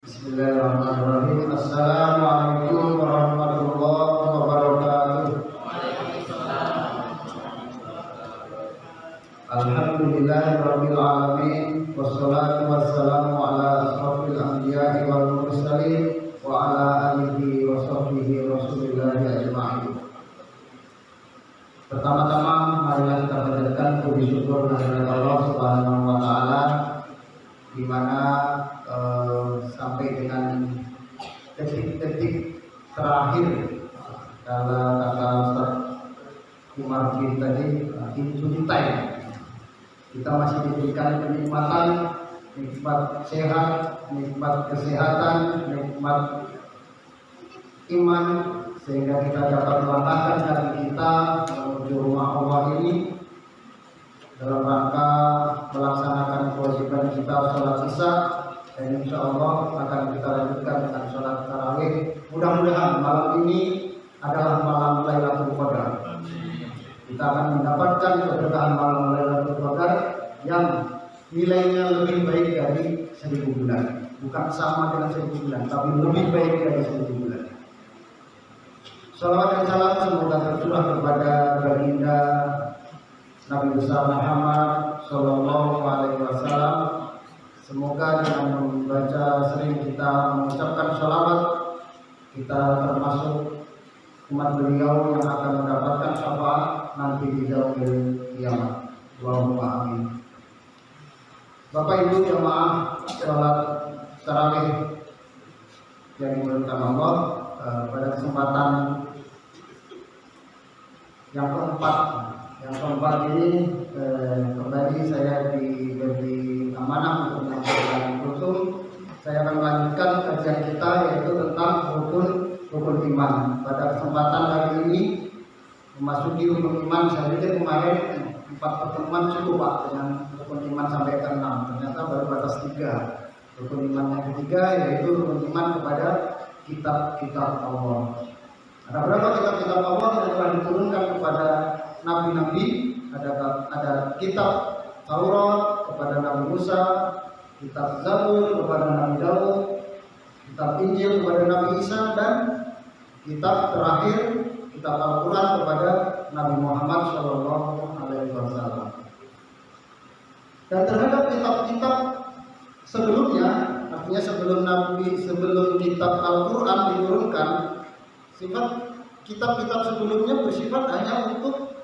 Bismillahirrahmanirrahim. Assalamualaikum warahmatullahi wabarakatuh. Alhamdulillahirabbil alamin wassalatu wassalamu ala asrofil anbiya'i wal mursalin wa ala alihi wa sahbihi rasulillahi ajma'in. Pertama-tama marilah kita panjatkan puji syukur kehadirat Allah Subhanahu wa taala, di mana sampai dengan detik-detik terakhir kalau kata Ustaz Umar bin tadi in time, kita masih diberikan kenikmatan, nikmat sehat, nikmat kesehatan, nikmat iman, sehingga kita dapat melangkahkan kaki kita menuju rumah Allah ini dalam rangka melaksanakan kewajiban kita sholat isya, dan insya Allah akan kita lanjutkan dengan sholat tarawih. Mudah-mudahan malam ini adalah malam Lailatul Qadar. Kita akan mendapatkan keberkahan malam Lailatul Qadar yang nilainya lebih baik dari 1000 bulan. Bukan sama dengan 1000 bulan, tapi lebih baik dari 1000 bulan. Salawat dan salam semoga tercurah kepada baginda Nabi besar Muhammad Sallallahu Alaihi Wasallam. Semoga dengan membaca sering kita mengucapkan sholawat, kita termasuk umat beliau yang akan mendapatkan syafaat nanti di yaumil kiamat. Allahumma amin. Bapak Ibu jamaah sholat tarawih yang dimuliakan Allah, pada kesempatan yang keempat ini kembali saya diberi amanah untuk menyampaikan kultum. Saya akan melanjutkan kajian kita yaitu tentang rukun iman. Pada kesempatan hari ini memasuki rukun iman. Saya pikir kemarin 4 pertemuan cukup Pak dengan rukun iman sampai ke 6. Ternyata baru batas 3. Rukun iman yang ketiga yaitu rukun iman kepada kitab-kitab Allah. Ada berapa kitab-kitab Allah yang telah diturunkan kepada nabi-nabi? Ada kitab Taurat kepada Nabi Musa, kitab Zabur kepada Nabi Daud, kitab Injil kepada Nabi Isa, dan kitab terakhir kitab Al-Quran kepada Nabi Muhammad SAW. Dan terhadap kitab-kitab sebelumnya, artinya sebelum kitab Al-Quran diturunkan, sifat kitab-kitab sebelumnya bersifat hanya untuk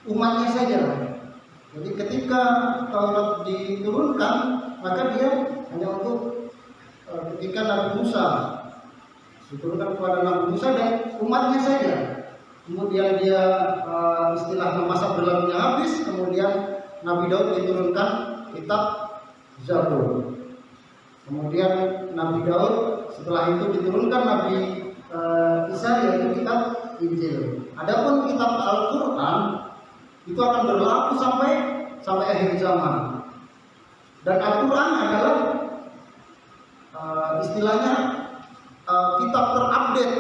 umatnya saja. Jadi ketika Taurat diturunkan, maka dia hanya untuk ketika Nabi Musa diturunkan kepada Nabi Musa dan umatnya saja. Kemudian dia istilah memasak dalamnya habis. Kemudian Nabi Daud diturunkan kitab Zabur. Kemudian Nabi Daud setelah itu diturunkan Nabi Isa yaitu kitab Injil. Adapun kitab Al-Quran itu akan berlaku sampai akhir zaman. Dan Al-Quran adalah istilahnya kitab terupdate.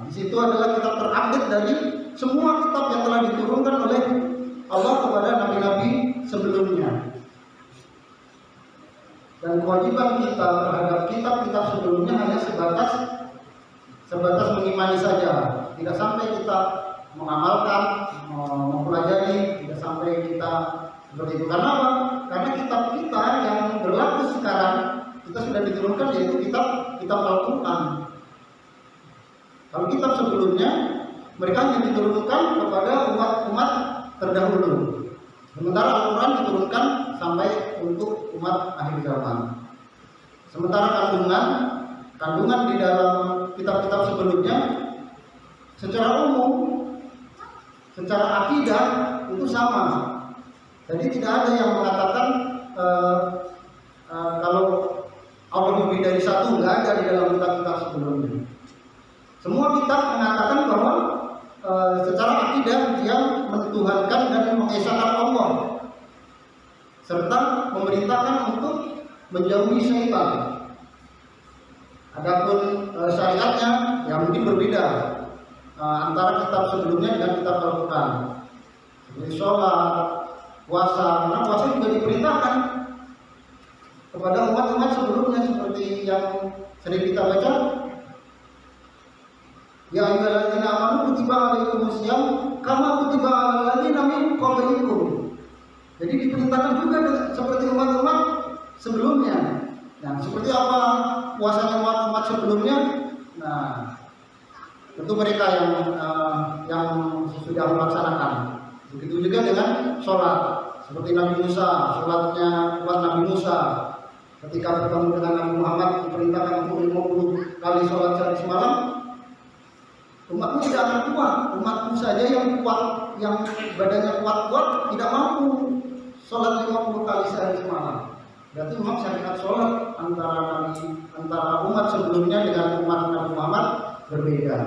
Di situ adalah kitab terupdate dari semua kitab yang telah diturunkan oleh Allah kepada nabi-nabi sebelumnya. Dan kewajiban kita terhadap kitab-kitab sebelumnya hanya sebatas mengimani saja, tidak sampai kita mengamalkan, mempelajari, tidak sampai kita seperti itu. Karena apa? Karena kitab kita yang berlaku sekarang kita sudah diturunkan yaitu kitab Al-Quran. Kalau kitab sebelumnya mereka hanya diturunkan kepada umat-umat terdahulu. Sementara Al-Quran diturunkan sampai untuk umat akhir zaman. Sementara kandungan di dalam kitab-kitab sebelumnya secara umum, secara akidah itu sama. Jadi tidak ada yang mengatakan kalau Allah lebih dari satu, nggak ada di dalam kitab-kitab sebelumnya. Semua kitab mengatakan bahwa secara akidah dia mentuhankan dan mengesahkan Allah, serta memerintahkan untuk menjauhi syaitan. Adapun syariatnya yang mungkin berbeda antara kitab sebelumnya dengan kitab Al-Quran. Seperti sholat, puasa, karena puasa juga diperintahkan kepada umat Sering kita baca, ya ayyuhalladzina amanu kutiba alaikumusiyam kama kutiba alal ladzina min qablikum. Jadi diperintahkan juga seperti umat-umat sebelumnya. Nah, seperti apa puasanya umat-umat sebelumnya? Nah, tentu mereka yang sudah melaksanakan. Begitu juga dengan sholat. Seperti Nabi Musa, sholatnya buat Nabi Musa. Ketika bertemu dengan Nabi Muhammad diperintahkan untuk 50 kali sholat sehari semalam. Umatmu tidak akan kuat. Umatmu saja yang kuat, yang badannya kuat-kuat tidak mampu sholat 50 kali sehari semalam. Berarti memang syariat sholat antara umat sebelumnya dengan umat Nabi Muhammad berbeda.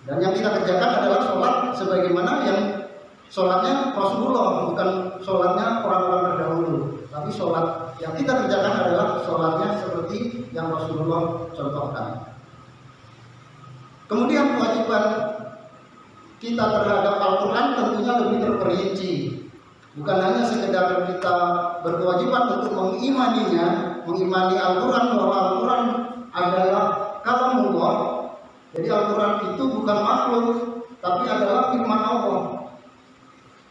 Dan yang kita kerjakan adalah sholat sebagaimana yang sholatnya Rasulullah, bukan sholatnya orang-orang terdahulu. Tapi sholat yang kita kerjakan adalah sholatnya seperti yang Rasulullah contohkan. Kemudian kewajiban kita terhadap Al-Quran tentunya lebih terperinci. Bukan hanya sekedar kita berkewajiban untuk mengimaninya, mengimani Al-Quran bahwa Al-Quran adalah kalamullah. Jadi Al-Quran itu bukan makhluk, tapi adalah firman Allah.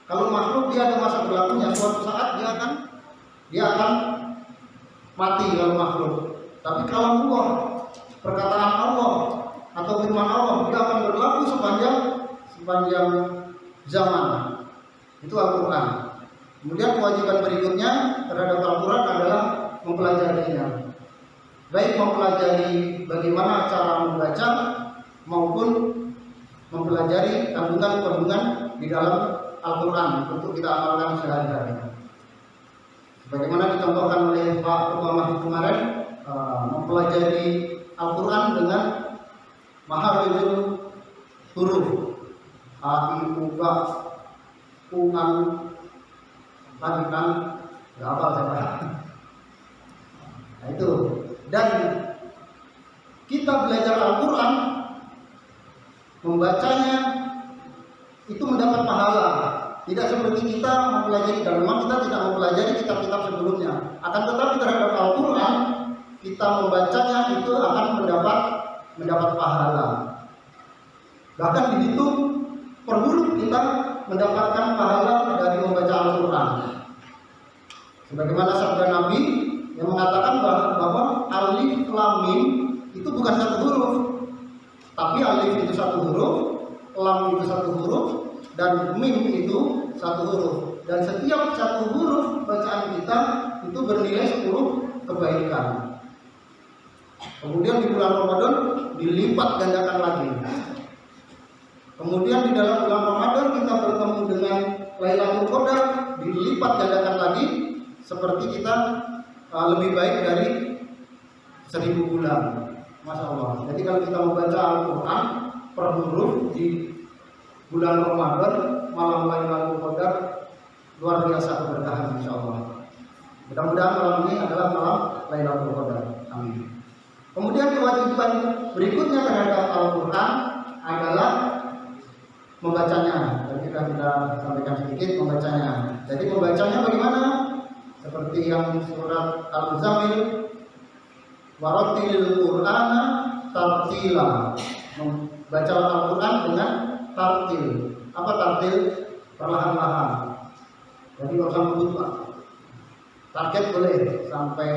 Kalau makhluk dia ada masa berlakunya, suatu saat dia akan mati kalau makhluk. Tapi kalamullah, perkataan Allah atau firman Allah, dia akan berlaku sepanjang zaman. Itu Al-Quran. Kemudian kewajiban berikutnya terhadap Al-Quran adalah mempelajarinya. Baik mempelajari bagaimana cara membaca maupun mempelajari kandungan-kandungan di dalam Al-Quran untuk kita amalkan sehari-hari. Bagaimana dicontohkan oleh Pak Ketua Mahfud kemarin, mempelajari Al-Quran dengan maharijul huruf A, I, U, B, U, An, Kan, berapa saya. Nah itu. Dan kita belajar Al-Quran, membacanya itu mendapat pahala. Tidak seperti kita mempelajari, dan memang kita tidak mempelajari kitab-kitab sebelumnya. Akan tetapi terhadap Al-Quran, kita membacanya itu akan mendapat pahala. Bahkan dihitung per huruf kita mendapatkan pahala dari membaca Al-Quran. Sebagaimana sabda Nabi yang mengatakan bahwa alif lam mim itu bukan satu huruf, tapi alif itu satu huruf, lam itu satu huruf, dan mim itu satu huruf. Dan setiap satu huruf bacaan kita itu bernilai 10 kebaikan. Kemudian di bulan Ramadan dilipat gandakan lagi. Kemudian di dalam bulan Ramadan kita bertemu dengan Lailatul Qadar, dilipat gandakan lagi seperti kita lebih baik dari 1000 bulan. Masya Allah. Jadi kalau kita membaca Al-Quran per huruf di bulan Ramadan, malam Lailatul Qadar, luar biasa keberkahan insya Allah. Mudah-mudahan malam ini adalah malam Lailatul Qadar. Amin. Kemudian kewajiban berikutnya terhadap Al-Quran adalah membacanya. Tadi kita sampaikan sedikit membacanya. Jadi membacanya bagaimana? Seperti yang surat Al-Muzammil, warattilil Qur'ana tartila. Membaca Al-Quran dengan tartil. Apa tartil? Perlahan-lahan. Jadi kalau sampai lupa. Target boleh sampai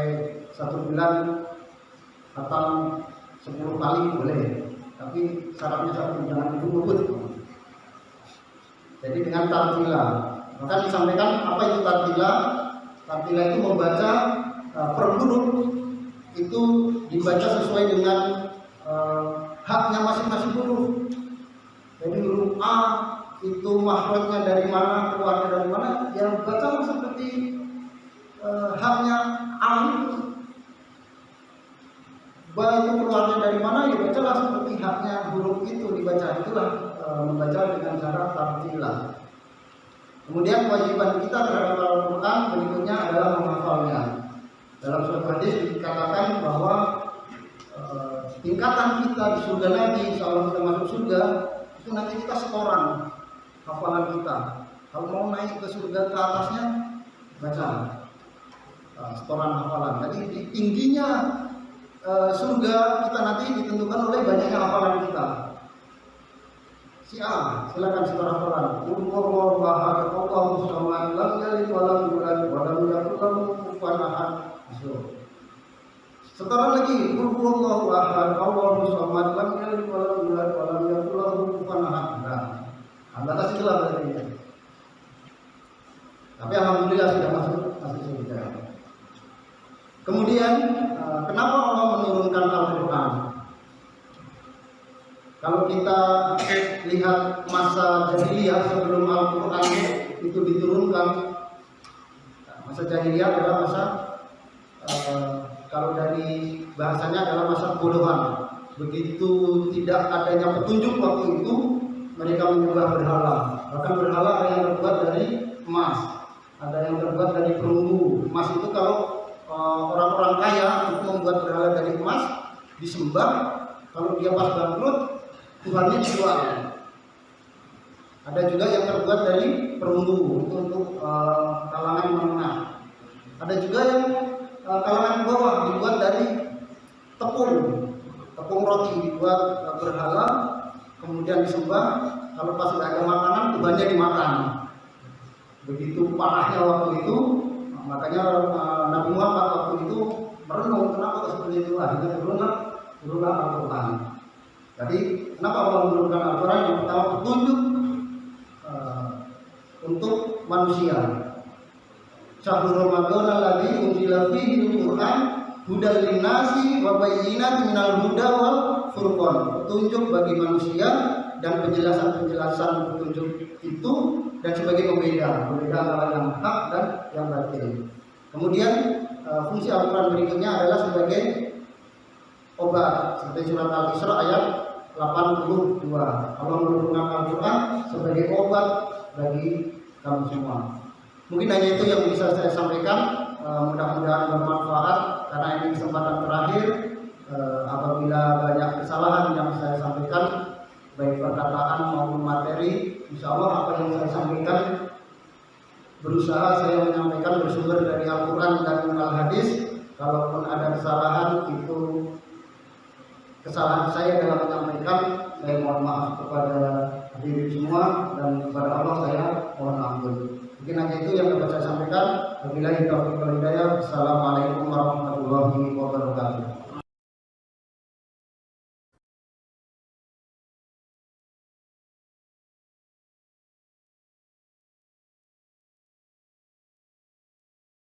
1 bulan atau 10 kali boleh. Tapi syaratnya jangan ngebut. Jadi dengan tartila. Maka disampaikan apa itu tartila? Tartila itu membaca per huruf itu dibaca sesuai dengan haknya masing-masing huruf. Jadi huruf A itu makhrajnya dari mana, keluarnya dari mana, ya baca seperti haknya A itu. Baik keluarnya dari mana, ya bacalah seperti haknya huruf itu dibaca. Itulah membaca dengan cara tartilah. Kemudian kewajiban kita terhadap Al-Quran berikutnya adalah menghafalnya. Dalam suatu hadis dikatakan bahwa tingkatan kita di surga nanti, insya Allah kita masuk surga, itu nanti kita setoran hafalan kita. Kalau mau naik ke surga ke atasnya, baca setoran hafalan. Jadi tingginya surga kita nanti ditentukan oleh banyaknya hafalan kita. Si A, silakan setor hafalan. Allahu ahad, Allahu samad, lam yalid wa lam yulad wa lam yakul lahu kufuwan ahad. Setoran lagi, Allahu ahad, Allahu samad, lam yalid wa lam yulad wa lam yakul lahu kufuwan ahad. Nah, batas itulah berarti. Tapi alhamdulillah sudah masuk surga. Kemudian kenapa Allah menurunkan Al-Quran? Kalau kita lihat masa jahiliyah sebelum Al-Quran itu diturunkan, masa jahiliyah adalah masa kalau dari bahasanya adalah masa kebodohan. Begitu tidak adanya petunjuk waktu itu, mereka menyembah berhala. Bahkan berhala ada yang terbuat dari emas, ada yang terbuat dari perunggu. Emas itu kalau orang-orang kaya itu membuat berhala dari emas, disembah. Kalau dia pas bangkrut, Tuhannya dijual. Ada juga yang terbuat dari perunggu, itu untuk kalangan menengah. Ada juga yang kalangan bawah dibuat dari tepung roti, dibuat berhala, kemudian disembah. Kalau pas nggak ada makanan, Tuhannya dimakan. Begitu parahnya waktu itu, makanya Nabi Muhammad waktu itu merenung kenapa seperti itu. Akhirnya turunlah Al-Quran. Jadi kenapa Allah menurunkan Al-Quran? Yang pertama petunjuk untuk manusia. Syahrul Ramadan alladzi unzila fihi al-Qur'an hudal linnasi wa bayyinatin minal huda wal furqan. Petunjuk bagi manusia dan penjelasan petunjuk itu dan sebagai pembeda antara yang hak dan yang batil. Kemudian fungsi Al-Quran berikutnya adalah sebagai obat, seperti surat Al-Isra ayat 82. Allah menurunkan Al-Quran sebagai obat bagi kamu semua. Mungkin hanya itu yang bisa saya sampaikan. Mudah-mudahan bermanfaat karena ini kesempatan terakhir. Apabila banyak kesalahan yang saya sampaikan, baik perkataan maupun materi, insya Allah apa yang saya sampaikan berusaha saya menyampaikan bersumber dari Al-Quran dan Al-Hadis. Kalaupun ada kesalahan, itu kesalahan saya dalam menyampaikan. Saya mohon maaf kepada diri semua dan kepada Allah saya mohon ampun. Mungkin hanya itu yang dapat saya sampaikan. Wabillahi taufiq wal hidayah. Assalamualaikum warahmatullahi wabarakatuh.